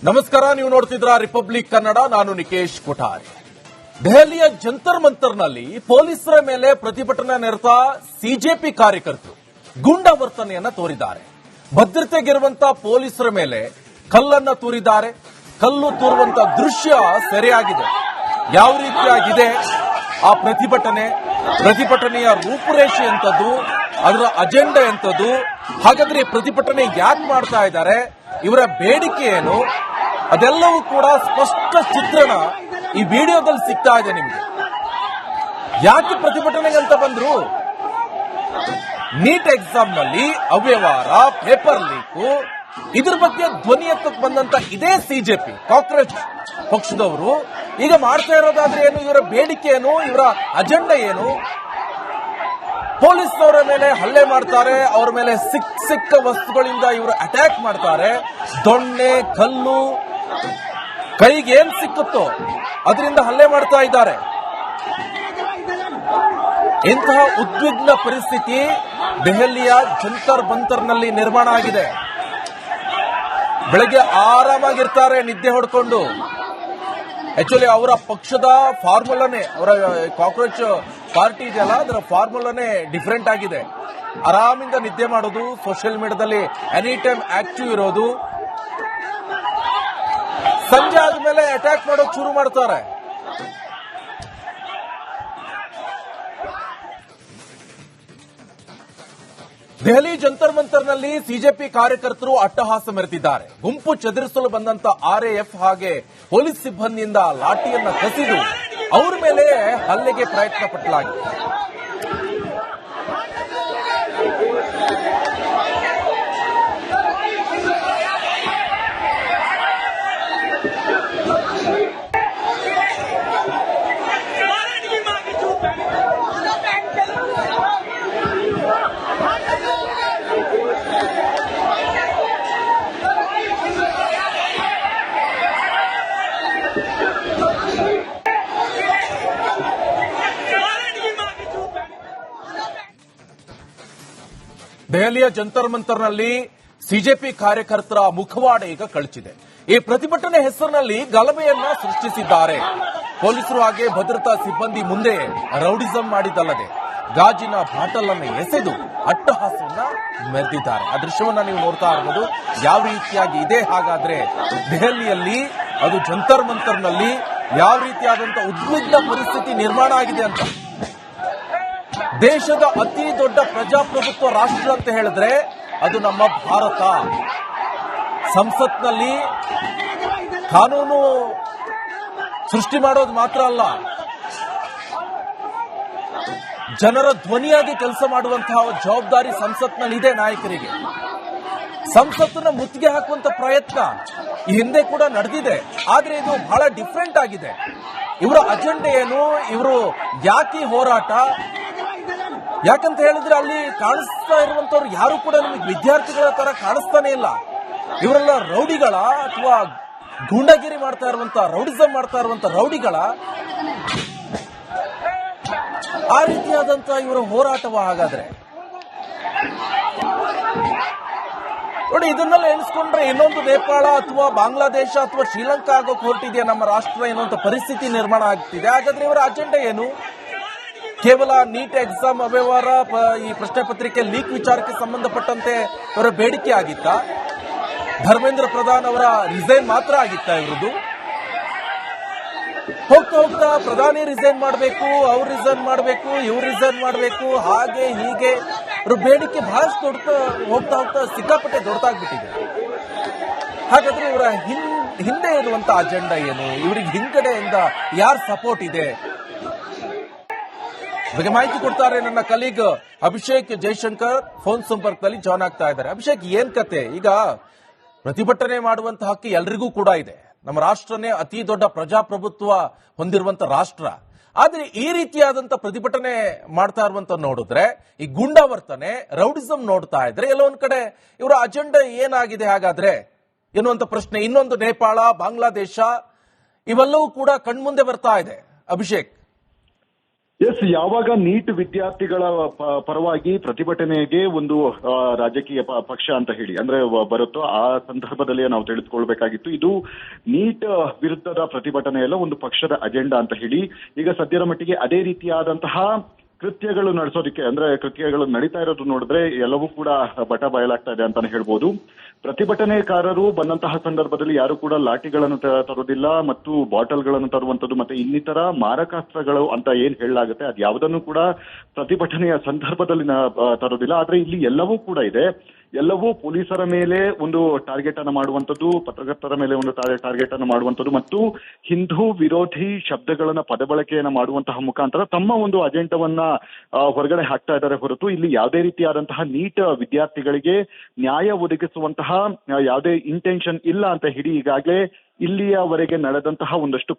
ನಮಸ್ಕಾರ, ನೀವು ನೋಡ್ತಿದ್ರ ರಿಪಬ್ಲಿಕ್ ಕನ್ನಡ. ನಾನು ನಿಕೇಶ್ ಕೊಠಾರಿ. ದೆಹಲಿಯ ಜಂತರ್ ಮಂತರ್ನಲ್ಲಿ ಪೊಲೀಸರ ಮೇಲೆ ಪ್ರತಿಭಟನಾ ನಿರತ ಸಿಜೆಪಿ ಕಾರ್ಯಕರ್ತರು ಗೂಂಡಾವರ್ತನೆಯನ್ನ ತೋರಿದ್ದಾರೆ. ಭದ್ರತೆಗಿರುವಂತ ಪೊಲೀಸರ ಮೇಲೆ ಕಲ್ಲನ್ನ ತೂರಿದ್ದಾರೆ. ಕಲ್ಲು ತೂರುವಂತ ದೃಶ್ಯ ಸೆರೆಯಾಗಿದೆ. ಯಾವ ರೀತಿಯಾಗಿದೆ ಆ ಪ್ರತಿಭಟನೆಯ ರೂಪುರೇಷೆ ಎಂತದ್ದು, ಅದರ ಅಜೆಂಡಾ ಎಂತದ್ದು, ಹಾಗಾದ್ರೆ ಪ್ರತಿಭಟನೆ ಯಾಕೆ ಮಾಡ್ತಾ ಇದ್ದಾರೆ, ಇವರ ಬೇಡಿಕೆ ಏನು, ಅದೆಲ್ಲವೂ ಕೂಡ ಸ್ಪಷ್ಟ ಚಿತ್ರಣ ಈ ವಿಡಿಯೋದಲ್ಲಿ ಸಿಗ್ತಾ ಇದೆ ನಿಮಗೆ. ಯಾಕೆ ಪ್ರತಿಭಟನೆಗೆ ಅಂತ ಬಂದ್ರು? ನೀಟ್ ಎಕ್ಸಾಮ್ ನಲ್ಲಿ ಅವ್ಯವಹಾರ, ಪೇಪರ್ ಲೀಕು, ಇದ್ರ ಬಗ್ಗೆ ಧ್ವನಿ ಎತ್ತಕ್ಕೆ ಬಂದಂತ ಇದೇ ಸಿಜೆಪಿ ಕಾಕ್ರೋಚ್ ಪಕ್ಷದವರು ಈಗ ಮಾಡ್ತಾ ಇರೋದಾದ್ರೆ ಏನು, ಇವರ ಬೇಡಿಕೆ ಏನು, ಇವರ ಅಜೆಂಡಾ ಏನು? ಪೊಲೀಸ್ನವರ ಮೇಲೆ ಹಲ್ಲೆ ಮಾಡ್ತಾರೆ, ಅವರ ಮೇಲೆ ಸಿಕ್ಕ ವಸ್ತುಗಳಿಂದ ಇವರು ಅಟ್ಯಾಕ್ ಮಾಡ್ತಾರೆ. ದೊಣ್ಣೆ, ಕಲ್ಲು, ಕೈಗೆ ಏನ್ ಸಿಕ್ಕುತ್ತೋ ಅದರಿಂದ ಹಲ್ಲೆ ಮಾಡ್ತಾ ಇದ್ದಾರೆ. ಇಂತಹ ಉದ್ವಿಗ್ನ ಪರಿಸ್ಥಿತಿ ದೆಹಲಿಯ ಜಂತರ್ ಮಂತರ್ನಲ್ಲಿ ನಿರ್ಮಾಣ ಆಗಿದೆ. ಬೆಳಗ್ಗೆ ಆರಾಮಾಗಿರ್ತಾರೆ ನಿದ್ದೆ ಹೊಡ್ಕೊಂಡು. ಆಕ್ಚುಲಿ ಅವರ ಪಕ್ಷದ ಫಾರ್ಮುಲಾನೇ, ಅವರ ಕಾಕ್ರೋಚ್ ಪಾರ್ಟಿ ಇದೆಯಲ್ಲ, ಅದರ ಫಾರ್ಮುಲಾನೇ ಡಿಫರೆಂಟ್ ಆಗಿದೆ. ಆರಾಮಿಂದ ನಿದ್ದೆ ಮಾಡೋದು, ಸೋಷಿಯಲ್ ಮೀಡಿಯಾದಲ್ಲಿ ಎನಿ ಟೈಮ್ ಆಕ್ಟಿವ್ ಇರೋದು. ಸಂಜೆ ಆದ್ಮೇಲೆ ಅಟ್ಯಾಕ್ ಮಾಡೋಕೆ ಶುರು ಮಾಡ್ತಾರೆ. ದೆಹಲಿ ಜಂತರ್ ಮಂತರ್ನಲ್ಲಿ ಸಿಜೆಪಿ ಕಾರ್ಯಕರ್ತರು ಅಟ್ಟಹಾಸ ಮೆರೆದಿದ್ದಾರೆ. ಗುಂಪು ಚದುರಿಸಲು ಬಂದಂತ ಆರ್ಎಎಫ್ ಹಾಗೆ ಪೊಲೀಸ್ ಸಿಬ್ಬಂದಿಯಿಂದ ಲಾಠಿಯನ್ನ ಕಸಿದು ಅವರ ಮೇಲೆ ಹಲ್ಲೆಗೆ ಪ್ರಯತ್ನ ಪಟ್ಟಲಾಗಿದೆ. ದೆಹಲಿಯ ಜಂತರ್ ಮಂತರ್ನಲ್ಲಿ ಸಿಜೆಪಿ ಕಾರ್ಯಕರ್ತರ ಮುಖವಾಡ ಈಗ ಕಳಚಿದೆ. ಈ ಪ್ರತಿಭಟನೆ ಹೆಸರಿನಲ್ಲಿ ಗಲಭೆಯನ್ನ ಸೃಷ್ಟಿಸಿದ್ದಾರೆ. ಪೊಲೀಸರು ಹಾಗೆ ಭದ್ರತಾ ಸಿಬ್ಬಂದಿ ಮುಂದೆ ರೌಡಿಸಂ ಮಾಡಿದ್ದಲ್ಲದೆ ಗಾಜಿನ ಬಾಟಲ್ ಅನ್ನು ಎಸೆದು ಅಟ್ಟಹಾಸವನ್ನ ಮೆರೆದಿದ್ದಾರೆ. ಆ ದೃಶ್ಯವನ್ನ ನೀವು ನೋಡ್ತಾ ಇರಬಹುದು. ಯಾವ ರೀತಿಯಾಗಿ ಇದೆ ಹಾಗಾದ್ರೆ ದೆಹಲಿಯಲ್ಲಿ, ಅದು ಜಂತರ್ ಮಂತರ್ನಲ್ಲಿ ಯಾವ ರೀತಿಯಾದಂತಹ ಉದ್ವಿಗ್ನ ಪರಿಸ್ಥಿತಿ ನಿರ್ಮಾಣ ಆಗಿದೆ ಅಂತ. ದೇಶದ ಅತಿ ದೊಡ್ಡ ಪ್ರಜಾಪ್ರಭುತ್ವ ರಾಷ್ಟ್ರ ಅಂತ ಹೇಳಿದ್ರೆ ಅದು ನಮ್ಮ ಭಾರತ. ಸಂಸತ್ನಲ್ಲಿ ಕಾನೂನು ಸೃಷ್ಟಿ ಮಾಡೋದು ಮಾತ್ರ ಅಲ್ಲ, ಜನರ ಧ್ವನಿಯಾಗಿ ಕೆಲಸ ಮಾಡುವಂತಹ ಜವಾಬ್ದಾರಿ ಸಂಸತ್ನಲ್ಲಿ ಇದೆ ನಾಯಕರಿಗೆ. ಸಂಸತ್ತನ್ನ ಮುತ್ತಿಗೆ ಹಾಕುವಂತ ಪ್ರಯತ್ನ ಈ ಹಿಂದೆ ಕೂಡ ನಡೆದಿದೆ, ಆದ್ರೆ ಇದು ಬಹಳ ಡಿಫರೆಂಟ್ ಆಗಿದೆ. ಇವರ ಅಜೆಂಡಾ ಏನು, ಇವರು ಯಾಕೆ ಹೋರಾಟ? ಯಾಕಂತ ಹೇಳಿದ್ರೆ ಅಲ್ಲಿ ಕಾಣಿಸ್ತಾ ಇರುವಂತವ್ರು ಯಾರು ಕೂಡ ನಮಗೆ ವಿದ್ಯಾರ್ಥಿಗಳ ತರ ಕಾಣಿಸ್ತಾನೆ ಇಲ್ಲ. ಇವರೆಲ್ಲ ರೌಡಿಗಳ ಅಥವಾ ಗೂಂಡಾಗಿರಿ ಮಾಡ್ತಾ ಇರುವಂತ, ರೌಡಿಸಂ ಮಾಡ್ತಾ ಇರುವಂತ ರೌಡಿಗಳ? ಆ ರೀತಿಯಾದಂತ ಇವರ ಹೋರಾಟವ ಹಾಗಾದ್ರೆ? ನೋಡಿ, ಇದನ್ನೆಲ್ಲ ಎಣಿಸ್ಕೊಂಡ್ರೆ ಇನ್ನೊಂದು ನೇಪಾಳ ಅಥವಾ ಬಾಂಗ್ಲಾದೇಶ ಅಥವಾ ಶ್ರೀಲಂಕಾ ಆಗೋಕೆ ಹೊರಟಿದೆಯಾ ನಮ್ಮ ರಾಷ್ಟ್ರ ಎನ್ನುವಂತ ಪರಿಸ್ಥಿತಿ ನಿರ್ಮಾಣ ಆಗ್ತಿದೆ. ಹಾಗಾದ್ರೆ ಇವರ ಅಜೆಂಡಾ ಏನು? ಕೇವಲ ನೀಟ್ ಎಕ್ಸಾಮ್ ಅವ್ಯವಹಾರ, ಈ ಪ್ರಶ್ನೆ ಪತ್ರಿಕೆ ಲೀಕ್ ವಿಚಾರಕ್ಕೆ ಸಂಬಂಧಪಟ್ಟಂತೆ ಅವರ ಬೇಡಿಕೆ ಆಗಿತ್ತ? ಧರ್ಮೇಂದ್ರ ಪ್ರಧಾನ್ ಅವರ ರಿಸೈನ್ ಮಾತ್ರ ಆಗಿತ್ತ ಇವರದು? ಹೋಗ್ತಾ ಹೋಗ್ತಾ ಪ್ರಧಾನಿ ರಿಸೈನ್ ಮಾಡಬೇಕು, ಅವ್ರು ರಿಸೈನ್ ಮಾಡಬೇಕು, ಇವ್ರು ರಿಸೈನ್ ಮಾಡಬೇಕು, ಹಾಗೆ ಹೀಗೆ ಅವ್ರ ಬೇಡಿಕೆ ಬಹಳಷ್ಟು ಹೋಗ್ತಾ ಸಿಕ್ಕಾಪಟ್ಟೆ ದೊಡ್ಡದಾಗ್ಬಿಟ್ಟಿದೆ. ಹಾಗಾದ್ರೆ ಇವರ ಹಿಂದೆ ಇರುವಂತ ಅಜೆಂಡಾ ಏನು? ಇವರಿಗೆ ಹಿಂದ್ಗಡೆಯಿಂದ ಯಾರ ಸಪೋರ್ಟ್ ಇದೆ? ಬಗ್ಗೆ ಮಾಹಿತಿ ಕೊಡ್ತಾರೆ ನನ್ನ ಕಲೀಗ್ ಅಭಿಷೇಕ್ ಜೈಶಂಕರ್. ಫೋನ್ ಸಂಪರ್ಕದಲ್ಲಿ ಜಾಯ್ನ್ ಆಗ್ತಾ ಇದ್ದಾರೆ. ಅಭಿಷೇಕ್, ಏನ್ ಕತೆ? ಈಗ ಪ್ರತಿಭಟನೆ ಮಾಡುವಂತ ಹಕ್ಕು ಎಲ್ರಿಗೂ ಕೂಡ ಇದೆ. ನಮ್ಮ ರಾಷ್ಟ್ರನೇ ಅತಿ ದೊಡ್ಡ ಪ್ರಜಾಪ್ರಭುತ್ವ ಹೊಂದಿರುವಂತ ರಾಷ್ಟ್ರ. ಆದ್ರೆ ಈ ರೀತಿಯಾದಂತ ಪ್ರತಿಭಟನೆ ಮಾಡ್ತಾ ಇರುವಂತ ನೋಡಿದ್ರೆ, ಈ ಗೂಂಡಾವರ್ತನೆ, ರೌಡಿಸಂ ನೋಡ್ತಾ ಇದ್ರೆ ಎಲ್ಲೋ ಒಂದ್ ಕಡೆ ಇವರ ಅಜೆಂಡಾ ಏನಾಗಿದೆ ಹಾಗಾದ್ರೆ ಎನ್ನುವಂತ ಪ್ರಶ್ನೆ. ಇನ್ನೊಂದು ನೇಪಾಳ, ಬಾಂಗ್ಲಾದೇಶ ಇವೆಲ್ಲವೂ ಕೂಡ ಕಣ್ಮುಂದೆ ಬರ್ತಾ ಇದೆ. ಅಭಿಷೇಕ್, ಎಸ್, ಯಾವಾಗ ನೀಟ್ ವಿದ್ಯಾರ್ಥಿಗಳ ಪರವಾಗಿ ಪ್ರತಿಭಟನೆಗೆ ಒಂದು ರಾಜಕೀಯ ಪಕ್ಷ ಅಂತ ಹೇಳಿ ಅಂದ್ರೆ ಬರುತ್ತೋ ಆ ಸಂದರ್ಭದಲ್ಲಿ ನಾವು ತಿಳಿದುಕೊಳ್ಬೇಕಾಗಿತ್ತು. ಇದು ನೀಟ್ ವಿರುದ್ಧದ ಪ್ರತಿಭಟನೆಯಲ್ಲ, ಒಂದು ಪಕ್ಷದ ಅಜೆಂಡಾ ಅಂತ ಹೇಳಿ. ಈಗ ಸದ್ಯದ ಮಟ್ಟಿಗೆ ಅದೇ ರೀತಿಯಾದಂತಹ ಕೃತ್ಯಗಳು ನಡೆಸೋದಕ್ಕೆ ಅಂದ್ರೆ ಕೃತ್ಯಗಳು ನಡೀತಾ ಇರೋದು ನೋಡಿದ್ರೆ ಎಲ್ಲವೂ ಕೂಡ ಬಟ ಬಯಲಾಗ್ತಾ ಇದೆ ಅಂತಾನೆ ಹೇಳ್ಬೋದು. ಪ್ರತಿಭಟನೆಕಾರರು ಬಂದಂತಹ ಸಂದರ್ಭದಲ್ಲಿ ಯಾರು ಕೂಡ ಲಾಠಿಗಳನ್ನು ತರೋದಿಲ್ಲ ಮತ್ತು ಬಾಟಲ್ಗಳನ್ನು ತರುವಂತದ್ದು ಮತ್ತೆ ಇನ್ನಿತರ ಮಾರಕಾಸ್ತ್ರಗಳು ಅಂತ ಏನ್ ಹೇಳಲಾಗುತ್ತೆ ಅದು ಯಾವುದನ್ನು ಕೂಡ ಪ್ರತಿಭಟನೆಯ ಸಂದರ್ಭದಲ್ಲಿ ತರೋದಿಲ್ಲ. ಆದ್ರೆ ಇಲ್ಲಿ ಎಲ್ಲವೂ ಕೂಡ ಇದೆ. ಎಲ್ಲವೂ ಪೊಲೀಸರ ಮೇಲೆ ಒಂದು ಟಾರ್ಗೆಟ್ ಅನ್ನು ಮಾಡುವಂತದ್ದು, ಪತ್ರಕರ್ತರ ಮೇಲೆ ಒಂದು ಟಾರ್ಗೆಟ್ ಅನ್ನು ಮಾಡುವಂತದ್ದು ಮತ್ತು ಹಿಂದೂ ವಿರೋಧಿ ಶಬ್ದಗಳನ್ನ ಪದಬಳಕೆಯನ್ನ ಮಾಡುವಂತಹ ಮುಖಾಂತರ ತಮ್ಮ ಒಂದು ಅಜೆಂಡವನ್ನ ಹೊರಗಡೆ ಹಾಕ್ತಾ ಇದ್ದಾರೆ ಹೊರತು ಇಲ್ಲಿ ಯಾವುದೇ ರೀತಿಯಾದಂತಹ ನೀಟ್ ವಿದ್ಯಾರ್ಥಿಗಳಿಗೆ ನ್ಯಾಯ ಒದಗಿಸುವಂತಹ ಯಾವುದೇ ಇಂಟೆನ್ಷನ್ ಇಲ್ಲ ಅಂತ ಹೇಳಿ ಈಗಾಗಲೇ ಇಲ್ಲಿಯವರೆಗೆ ನಡೆದಂತಹ ಒಂದಷ್ಟು